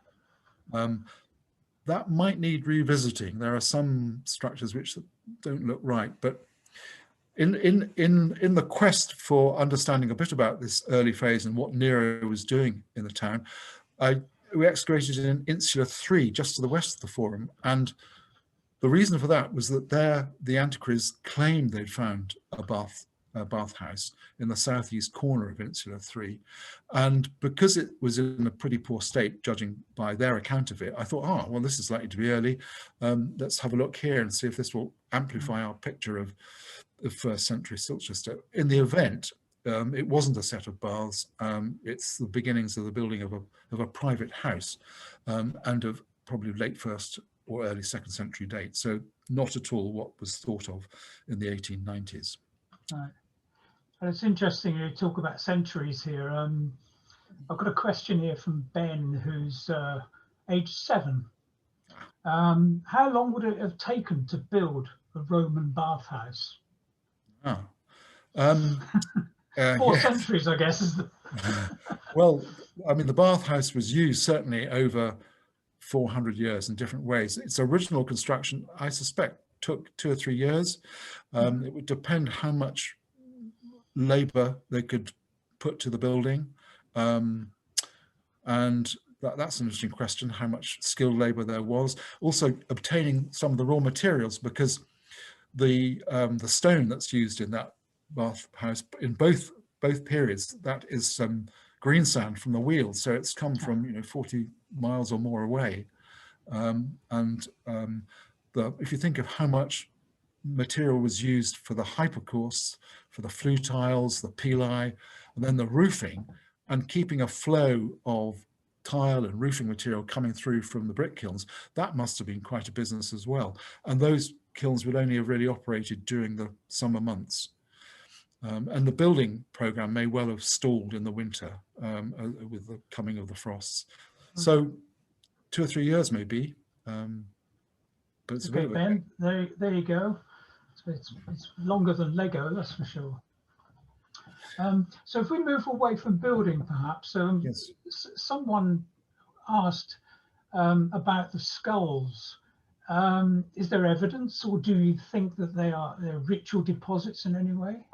Speaker 2: That might need revisiting. There are some structures which don't look right, but in the quest for understanding a bit about this early phase and what Nero was doing in the town, we excavated in Insula 3, just to the west of the Forum, and the reason for that was that there the antiquaries claimed they'd found a bathhouse in the southeast corner of Insula 3, and because it was in a pretty poor state, judging by their account of it, I thought, oh, well, this is likely to be early. Let's have a look here and see if this will amplify our picture of 1st century Silchester. In the event, it wasn't a set of baths. It's the beginnings of the building of a private house, and of probably late 1st or early 2nd century date. So not at all what was thought of in the 1890s.
Speaker 3: Right. And it's interesting you talk about centuries here. I've got a question here from Ben, who's age 7. How long would it have taken to build a Roman bathhouse? 4 centuries, I guess. Is the
Speaker 2: Well, I mean, the bathhouse was used certainly over 400 years in different ways. Its original construction, I suspect, took 2 or 3 years. It would depend how much labor they could put to the building. And that's an interesting question, how much skilled labor there was. Also obtaining some of the raw materials, because the stone that's used in that bathhouse in both periods, that is green sand from the Weald, so it's come from 40 miles or more away. If you think of how much material was used for the hypocausts, for the flue tiles, the pili, and then the roofing, and keeping a flow of tile and roofing material coming through from the brick kilns, that must have been quite a business as well. And those kilns would only have really operated during the summer months. And the building program may well have stalled in the winter with the coming of the frosts. So 2 or 3 years maybe. But it's
Speaker 3: okay, Ben, there you go. So it's longer than Lego, that's for sure. So if we move away from building, perhaps,
Speaker 2: yes.
Speaker 3: Someone asked about the skulls. Is there evidence, or do you think that they're ritual deposits in any way?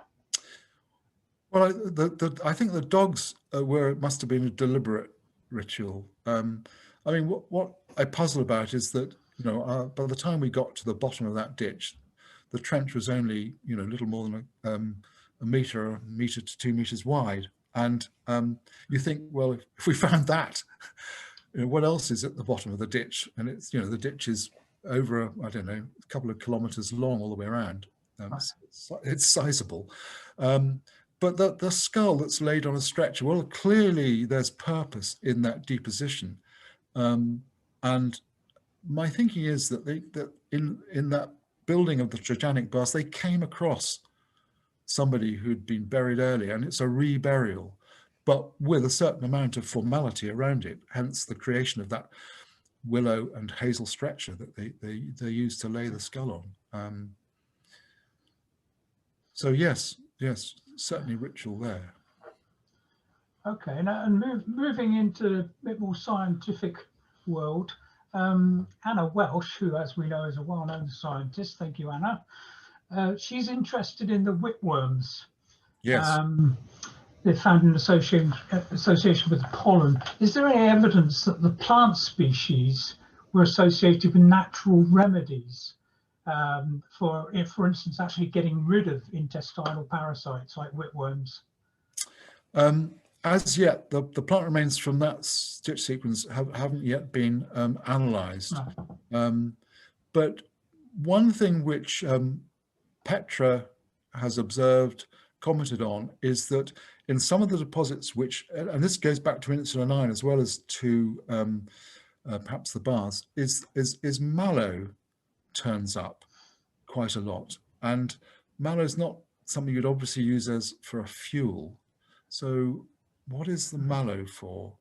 Speaker 2: Well, I think the dogs must have been a deliberate ritual. I mean, what I puzzle about is that, by the time we got to the bottom of that ditch, the trench was only, little more than a metre to 2 meters wide. And you think, well, if we found that, what else is at the bottom of the ditch? And it's, the ditch is over, I don't know, a couple of kilometers long all the way around. It's sizable. But the skull that's laid on a stretcher, well, clearly there's purpose in that deposition. And my thinking is that that in that building of the Tridentic baths, they came across somebody who'd been buried earlier, and it's a reburial, but with a certain amount of formality around it, hence the creation of that willow and hazel stretcher that they used to lay the skull on. So yes, certainly ritual there.
Speaker 3: Okay, now and moving into a bit more scientific world, Anna Welsh, who, as we know, is a well-known scientist. Thank you, Anna. She's interested in the whipworms.
Speaker 2: Yes.
Speaker 3: They're found in association with pollen. Is there any evidence that the plant species were associated with natural remedies for instance, actually getting rid of intestinal parasites like whipworms?
Speaker 2: As yet, the plant remains from that stitch sequence haven't yet been analysed.
Speaker 3: No.
Speaker 2: But one thing which Petra has observed, commented on, is that in some of the deposits which, and this goes back to Insula 9 as well as to perhaps the baths, is mallow turns up quite a lot. And mallow is not something you'd obviously use as for a fuel. So what is the mallow for?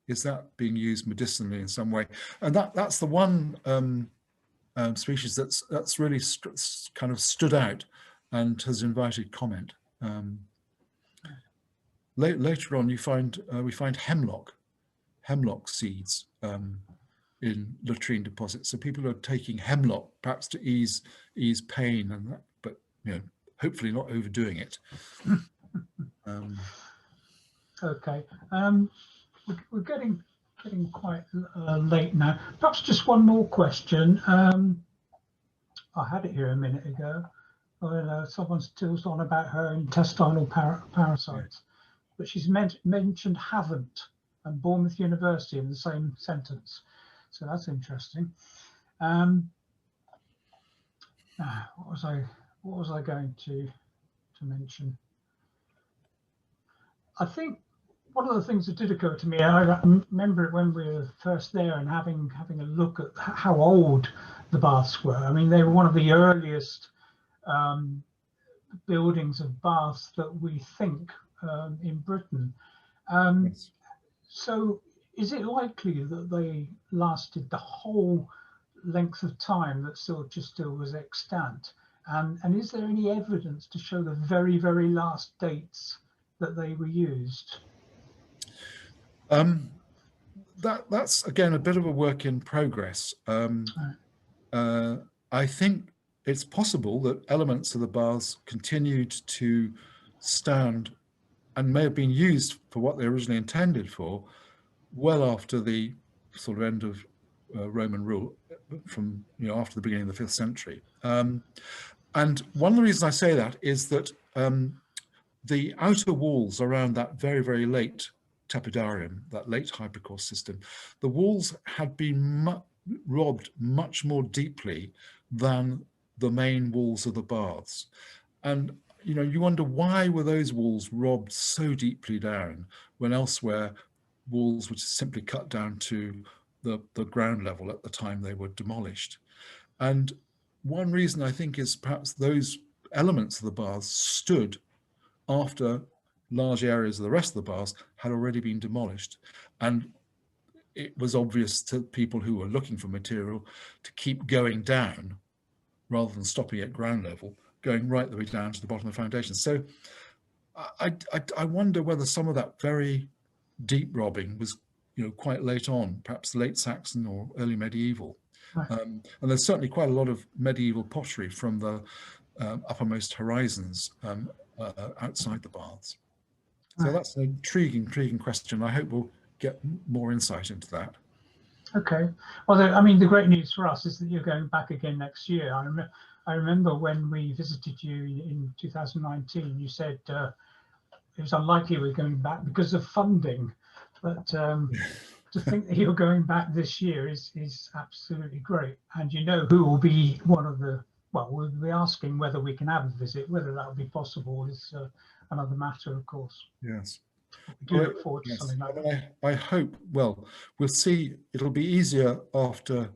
Speaker 2: Is that being used medicinally in some way? And that's the one species that's really kind of stood out and has invited comment. Later on, we find hemlock seeds in latrine deposits. So people are taking hemlock perhaps to ease pain and that, but hopefully not overdoing it.
Speaker 3: Okay, we're getting quite late now. Perhaps just one more question. I had it here a minute ago. Someone still on about her intestinal parasites, but she's mentioned haven't and Bournemouth University in the same sentence. So that's interesting. What was I going to mention? I think one of the things that did occur to me, I remember it when we were first there and having a look at how old the baths were. I mean, they were one of the earliest buildings of baths that we think in Britain.
Speaker 2: Yes.
Speaker 3: So is it likely that they lasted the whole length of time that Silchester was extant? And is there any evidence to show the very, very last dates that they were used?
Speaker 2: That's again a bit of a work in progress. I think it's possible that elements of the baths continued to stand and may have been used for what they originally intended for well after the sort of end of Roman rule, from after the beginning of the 5th century. And one of the reasons I say that is that the outer walls around that very, very late tepidarium, that late hypocaust system, the walls had been robbed much more deeply than the main walls of the baths. And you wonder, why were those walls robbed so deeply down when elsewhere walls were simply cut down to the ground level at the time they were demolished? And one reason I think is perhaps those elements of the baths stood after large areas of the rest of the baths had already been demolished. And it was obvious to people who were looking for material to keep going down rather than stopping at ground level, going right the way down to the bottom of the foundation. So I wonder whether some of that very deep robbing was quite late on, perhaps late Saxon or early medieval.
Speaker 3: Right.
Speaker 2: And there's certainly quite a lot of medieval pottery from the uppermost horizons outside the baths. So
Speaker 3: Right.
Speaker 2: that's an intriguing question. I hope we'll get more insight into that.
Speaker 3: Okay. Well, I mean, the great news for us is that you're going back again next year. I remember when we visited you in 2019, you said it was unlikely we were going back because of funding. But to think that you're going back this year is absolutely great. And you know who will be one of the, well, we'll be asking whether we can have a visit. Whether that will be possible is another matter, of course.
Speaker 2: Yes.
Speaker 3: We do look forward to something like that.
Speaker 2: I hope, well, we'll see. It'll be easier after,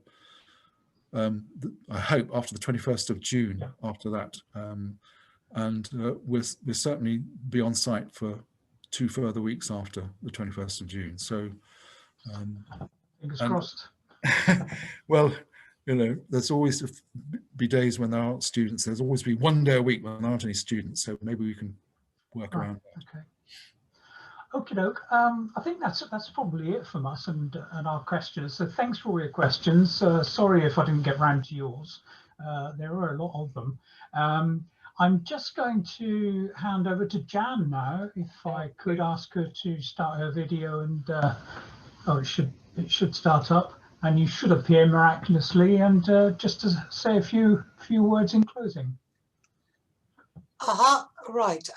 Speaker 2: I hope, after the 21st of June,
Speaker 3: Yeah.
Speaker 2: after that. And we'll certainly be on site for 2 further weeks after the 21st of June. So,
Speaker 3: Fingers crossed.
Speaker 2: well, you know, there's always be days when there aren't students. There's always be one day a week when there aren't any students. So maybe we can work around that.
Speaker 3: Okay. Okie doke. I think that's probably it from us and our questions. So thanks for all your questions. Sorry if I didn't get round to yours. There were a lot of them. I'm just going to hand over to Jan now, if I could ask her to start her video, and oh, it should start up, and you should appear miraculously, and just to say a few words in closing.
Speaker 1: Right.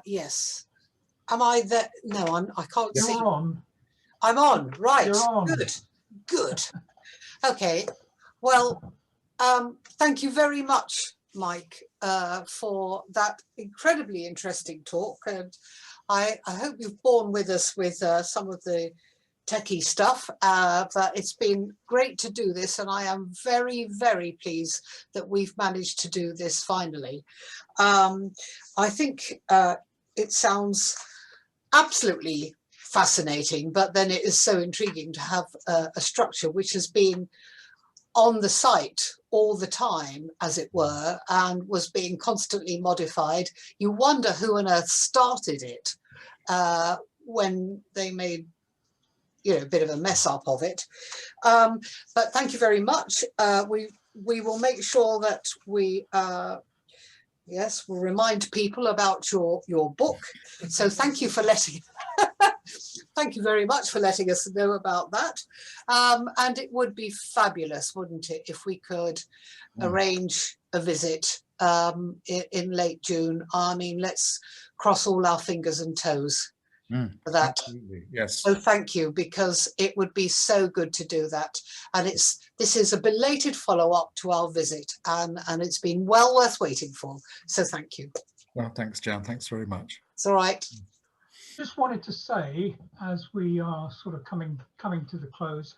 Speaker 1: Yes. Am I there? No, I can't see.
Speaker 3: You're on.
Speaker 1: I'm on. Right.
Speaker 3: You're on.
Speaker 1: Good. Okay. Well, thank you very much, Mike, for that incredibly interesting talk. And I hope you've borne with us with some of the techie stuff. But it's been great to do this, and I am very, very pleased that we've managed to do this finally. I think it sounds absolutely fascinating, but then it is so intriguing to have a structure which has been on the site all the time, as it were, and was being constantly modified. You wonder who on earth started it when they made, you know, a bit of a mess up of it. But thank you very much. We will make sure that we yes, we'll remind people about your book. So thank you for letting thank you very much for letting us know about that. And it would be fabulous, wouldn't it, if we could arrange a visit in late June. I mean, let's cross all our fingers and toes for that.
Speaker 2: Absolutely, yes.
Speaker 1: So thank you, because it would be so good to do that. And this is a belated follow-up to our visit, and it's been well worth waiting for. So thank you.
Speaker 2: Well, thanks, Jan. Thanks very much.
Speaker 1: It's all right.
Speaker 3: Just wanted to say, as we are sort of coming to the close,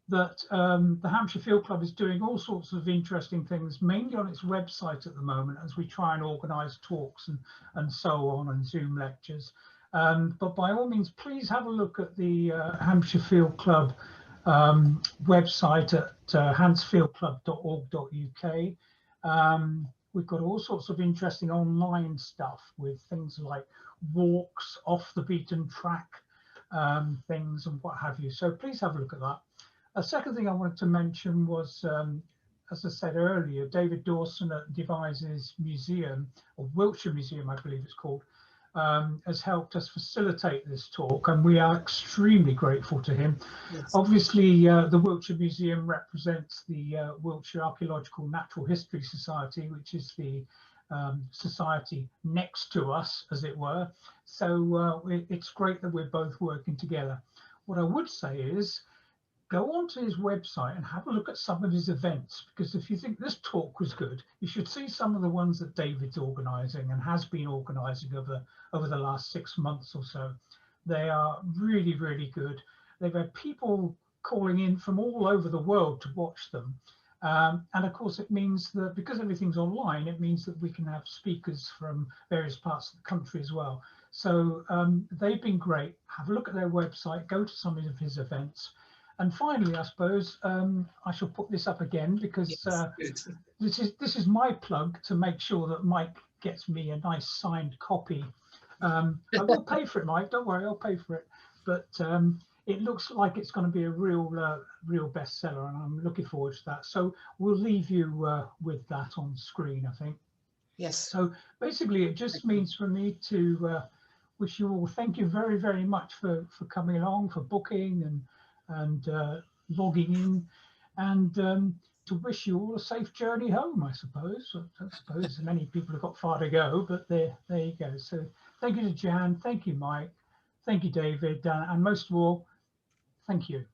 Speaker 3: that the Hampshire Field Club is doing all sorts of interesting things, mainly on its website at the moment, as we try and organise talks and so on, and Zoom lectures. But by all means, please have a look at the Hampshire Field Club website at hansfieldclub.org.uk. We've got all sorts of interesting online stuff with things like walks, off the beaten track things and what have you. So please have a look at that. A second thing I wanted to mention was, as I said earlier, David Dawson at Devises Museum, or Wiltshire Museum, I believe it's called, has helped us facilitate this talk, and we are extremely grateful to him.
Speaker 1: Yes.
Speaker 3: Obviously, the Wiltshire Museum represents the Wiltshire Archaeological Natural History Society, which is the society next to us, as it were. So it's great that we're both working together. What I would say is, go onto his website and have a look at some of his events, because if you think this talk was good, you should see some of the ones that David's organising and has been organising over the last 6 months or so. They are really, really good. They've had people calling in from all over the world to watch them. And of course, it means that because everything's online, it means that we can have speakers from various parts of the country as well. So they've been great. Have a look at their website, go to some of his events. And finally, I suppose I shall put this up again, because this is my plug to make sure that Mike gets me a nice signed copy. I will pay for it, Mike. Don't worry, I'll pay for it. But it looks like it's going to be a real bestseller, and I'm looking forward to that. So we'll leave you with that on screen, I think.
Speaker 1: Yes.
Speaker 3: So basically, it just means for me to wish you all, thank you very, very much for coming along, for booking and logging in, and to wish you all a safe journey home, I suppose. I suppose many people have got far to go, but there you go. So thank you to Jan, thank you, Mike, thank you, David, and most of all, thank you.